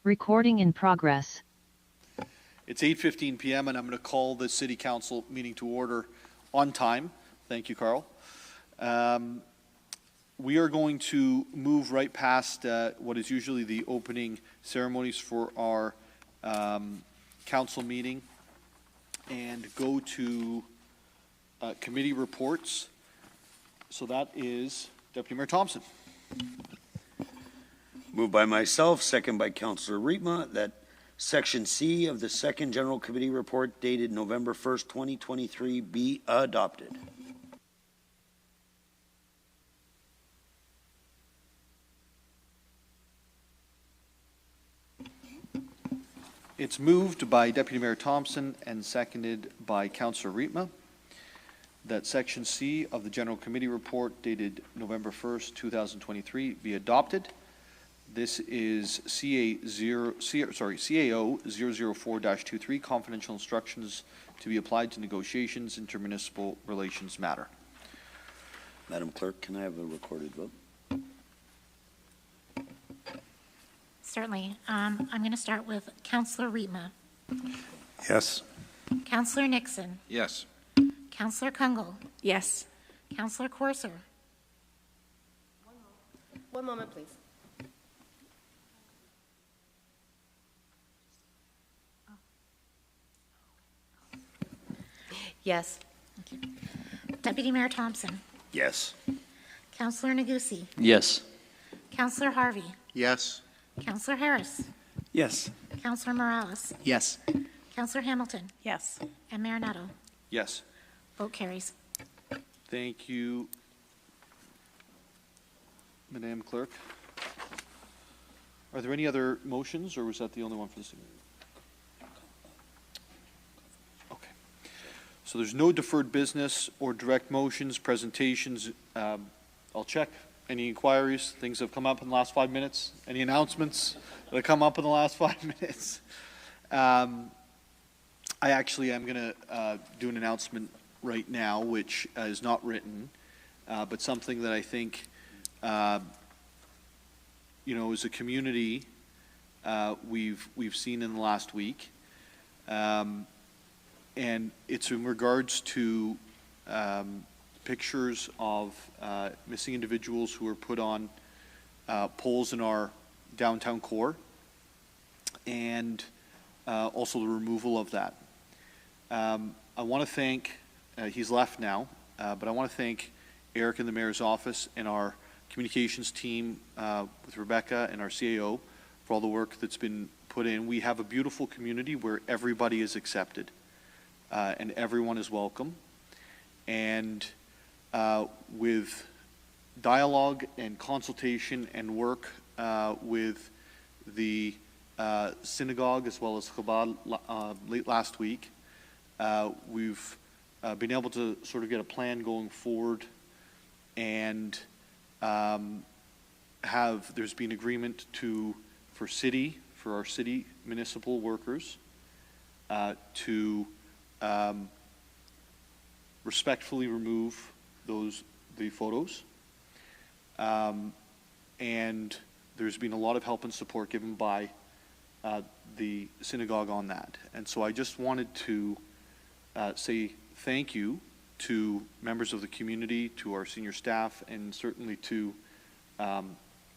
Recording in progress. It's 8:15 p.m. and I'm going to call the City Council meeting to order on time. Thank you, Carl. We are going to move right past what is usually the opening ceremonies for our council meeting and go to committee reports. So that is Deputy Mayor Thompson. Moved by myself, second by Councillor Riepma, that Section C of the Second General Committee Report dated November 1st, 2023 be adopted. It's moved by Deputy Mayor Thompson and seconded by Councillor Riepma that Section C of the General Committee Report dated November 1st, 2023 be adopted. This is CAO 004-23, confidential instructions to be applied to negotiations, intermunicipal relations matter. Madam Clerk, can I have a recorded vote? Certainly. I'm going to start with Councillor Riepma. Yes. Councillor Nixon. Yes. Councillor Kungl. Yes. Councillor Corser. One moment, please. Yes. Deputy Mayor Thompson. Yes. Councillor Negussie. Yes. Councillor Harvey. Yes. Councillor Harris. Yes. Councillor Morales. Yes. Councillor Hamilton. Yes. And Mayor Netto. Yes. Vote carries. Thank you, Madam Clerk. Are there any other motions, or was that the only one for this evening? Okay. So there's no deferred business or direct motions, presentations. I'll check. Any inquiries, things that have come up in the last 5 minutes? Any announcements that have come up in the last 5 minutes? I actually am going to do an announcement right now, which is not written, but something that I think, as a community, we've seen in the last week, and it's in regards to pictures of missing individuals who were put on poles in our downtown core, and also the removal of that. I want to thank, he's left now, but I want to thank Eric in the Mayor's office and our communications team with Rebecca and our CAO for all the work that's been put in. We have a beautiful community where everybody is accepted and everyone is welcome. And with dialogue and consultation and work with the synagogue as well as Chabad late last week, we've been able to sort of get a plan going forward, and there's been agreement for our city municipal workers to respectfully remove the photos, and there's been a lot of help and support given by the synagogue on that. And so I just wanted to say thank you to members of the community, to our senior staff, and certainly to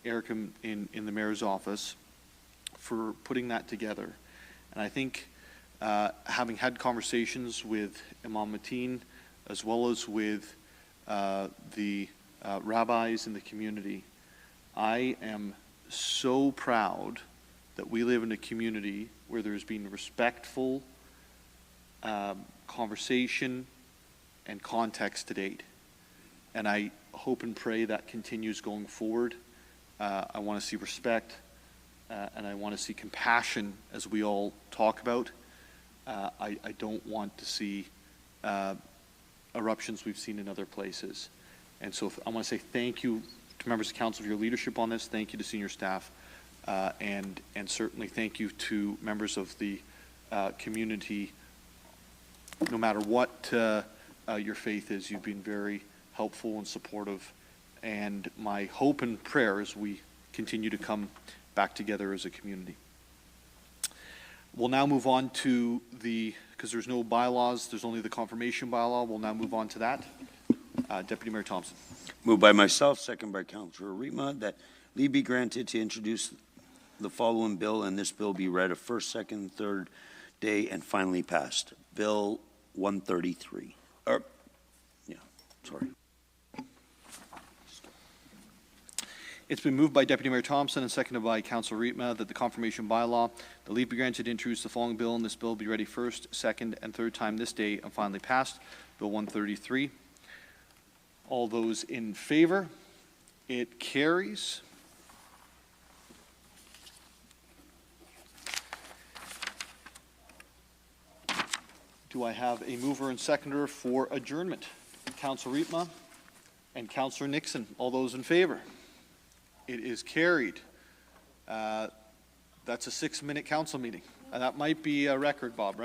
Eric in the Mayor's office for putting that together. And I think having had conversations with Imam Mateen as well as with the rabbis in the community, I am so proud that we live in a community where there's been respectful conversation and context to date. And I hope and pray that continues going forward. I want to see respect and I want to see compassion as we all talk about. I don't want to see eruptions we've seen in other places. And so I want to say thank you to members of council for your leadership on this. Thank you to senior staff. And certainly thank you to members of the community. No matter what your faith is, you've been very helpful and supportive. And my hope and prayer is we continue to come back together as a community. We'll now move on to because there's no bylaws, there's only the confirmation bylaw. We'll now move on to that. Deputy Mayor Thompson. Moved by myself, second by Councillor Riepma, that leave be granted to introduce the following bill, and this bill be read a first, second, third day, and finally passed. Bill 133. Sorry. It's been moved by Deputy Mayor Thompson and seconded by Councilor Riepma that the confirmation bylaw, the leave be granted to introduce the following bill, and this bill be ready first, second, and third time this day and finally passed. Bill 133. All those in favor? It carries. Do I have a mover and seconder for adjournment? Councilor Riepma and Councilor Nixon. All those in favor? It is carried. That's a 6-minute council meeting. That might be a record, Bob, right?